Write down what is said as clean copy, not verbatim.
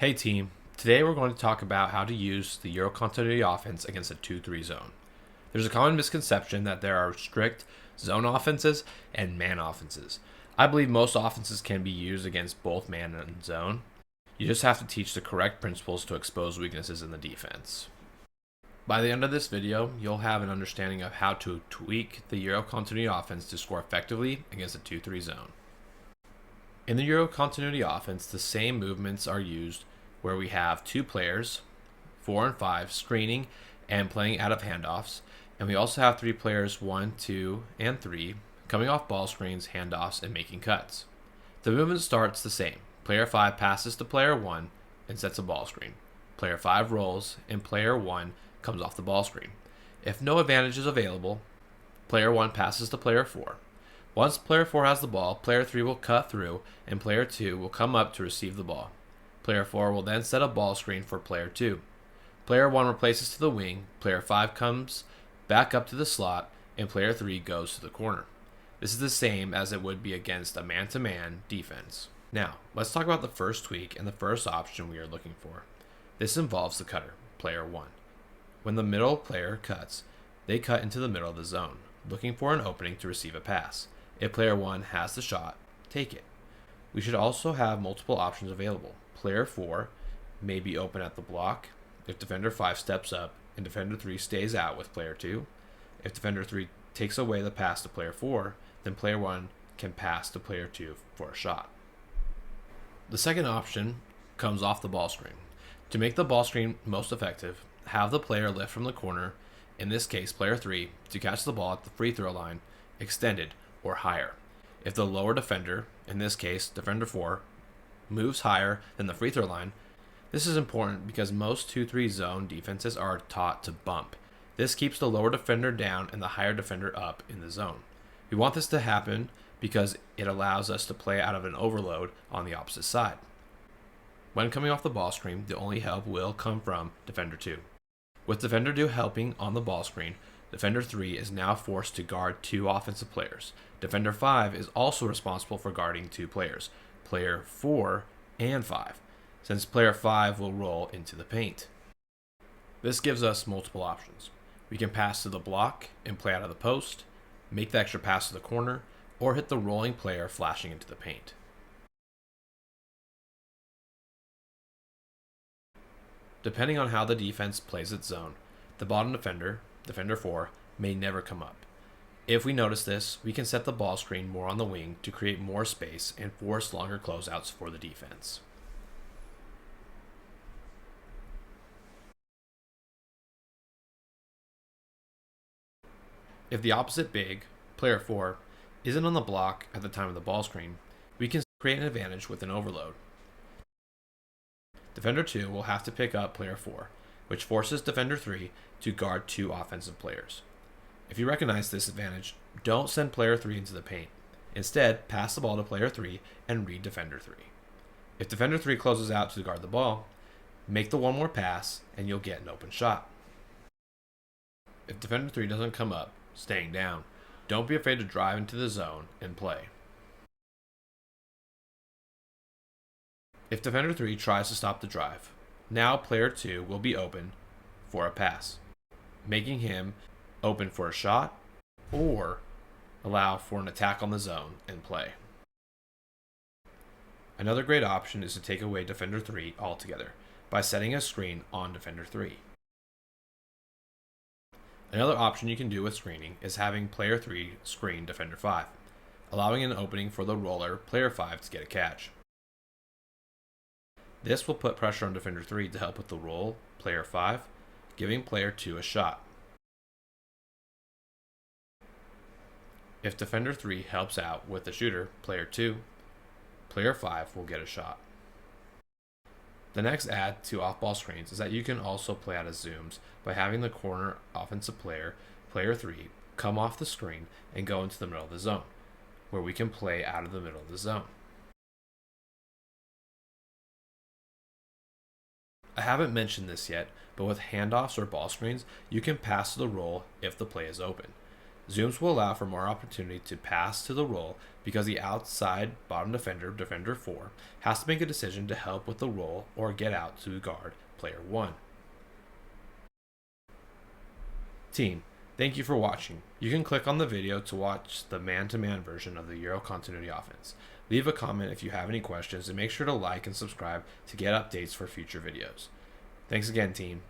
Hey team, today we're going to talk about how to use the Euro continuity offense against a 2-3 zone. There's a common misconception that there are strict zone offenses and man offenses. I believe most offenses can be used against both man and zone. You just have to teach the correct principles to expose weaknesses in the defense. By the end of this video, you'll have an understanding of how to tweak the Euro continuity offense to score effectively against a 2-3 zone. In the Euro continuity offense, the same movements are used where we have two players, 4 and 5, screening and playing out of handoffs, and we also have three players, 1, 2, and 3, coming off ball screens, handoffs, and making cuts. The movement starts the same. Player 5 passes to player 1 and sets a ball screen. Player 5 rolls, and player 1 comes off the ball screen. If no advantage is available, player 1 passes to player 4. Once player 4 has the ball, player 3 will cut through, and player 2 will come up to receive the ball. Player 4 will then set a ball screen for player 2. Player 1 replaces to the wing, player 5 comes back up to the slot, and player 3 goes to the corner. This is the same as it would be against a man-to-man defense. Now, let's talk about the first tweak and the first option we are looking for. This involves the cutter, player 1. When the middle player cuts, they cut into the middle of the zone, looking for an opening to receive a pass. If player 1 has the shot, take it. We should also have multiple options available. Player 4 may be open at the block if defender 5 steps up and defender 3 stays out with player 2. If defender 3 takes away the pass to player 4, then player 1 can pass to player 2 for a shot. The second option comes off the ball screen. To make the ball screen most effective, have the player lift from the corner, in this case player 3, to catch the ball at the free throw line, extended or higher. If the lower defender, in this case defender 4, moves higher than the free throw line, this is important because most 2-3 zone defenses are taught to bump. This keeps the lower defender down and the higher defender up in the zone. We want this to happen because it allows us to play out of an overload on the opposite side. When coming off the ball screen, the only help will come from defender 2. With defender 2 helping on the ball screen, defender 3 is now forced to guard two offensive players. Defender 5 is also responsible for guarding two players, player 4 and 5, since player 5 will roll into the paint. This gives us multiple options. We can pass to the block and play out of the post, make the extra pass to the corner, or hit the rolling player flashing into the paint. Depending on how the defense plays its zone, the bottom defender, defender 4, may never come up. If we notice this, we can set the ball screen more on the wing to create more space and force longer closeouts for the defense. If the opposite big, player 4, isn't on the block at the time of the ball screen, we can create an advantage with an overload. Defender 2 will have to pick up player 4, which forces defender 3 to guard two offensive players. If you recognize this advantage, don't send player 3 into the paint. Instead, pass the ball to player 3 and read defender 3. If defender 3 closes out to guard the ball, make the one more pass and you'll get an open shot. If defender 3 doesn't come up, staying down, don't be afraid to drive into the zone and play. If defender 3 tries to stop the drive, now player 2 will be open for a pass, making him open for a shot or allow for an attack on the zone and play. Another great option is to take away defender 3 altogether by setting a screen on defender 3. Another option you can do with screening is having player 3 screen defender 5, allowing an opening for the roller player 5 to get a catch. This will put pressure on defender 3 to help with the roll, player 5, giving player 2 a shot. If defender 3 helps out with the shooter, player 2, player 5 will get a shot. The next add to off-ball screens is that you can also play out of zooms by having the corner offensive player, player 3, come off the screen and go into the middle of the zone, where we can play out of the middle of the zone. I haven't mentioned this yet, but with handoffs or ball screens, you can pass to the roll if the play is open. Zooms will allow for more opportunity to pass to the roll because the outside bottom defender, defender 4, has to make a decision to help with the roll or get out to guard player 1. Team, thank you for watching. You can click on the video to watch the man-to-man version of the Euro Continuity Offense. Leave a comment if you have any questions and make sure to like and subscribe to get updates for future videos. Thanks again, team.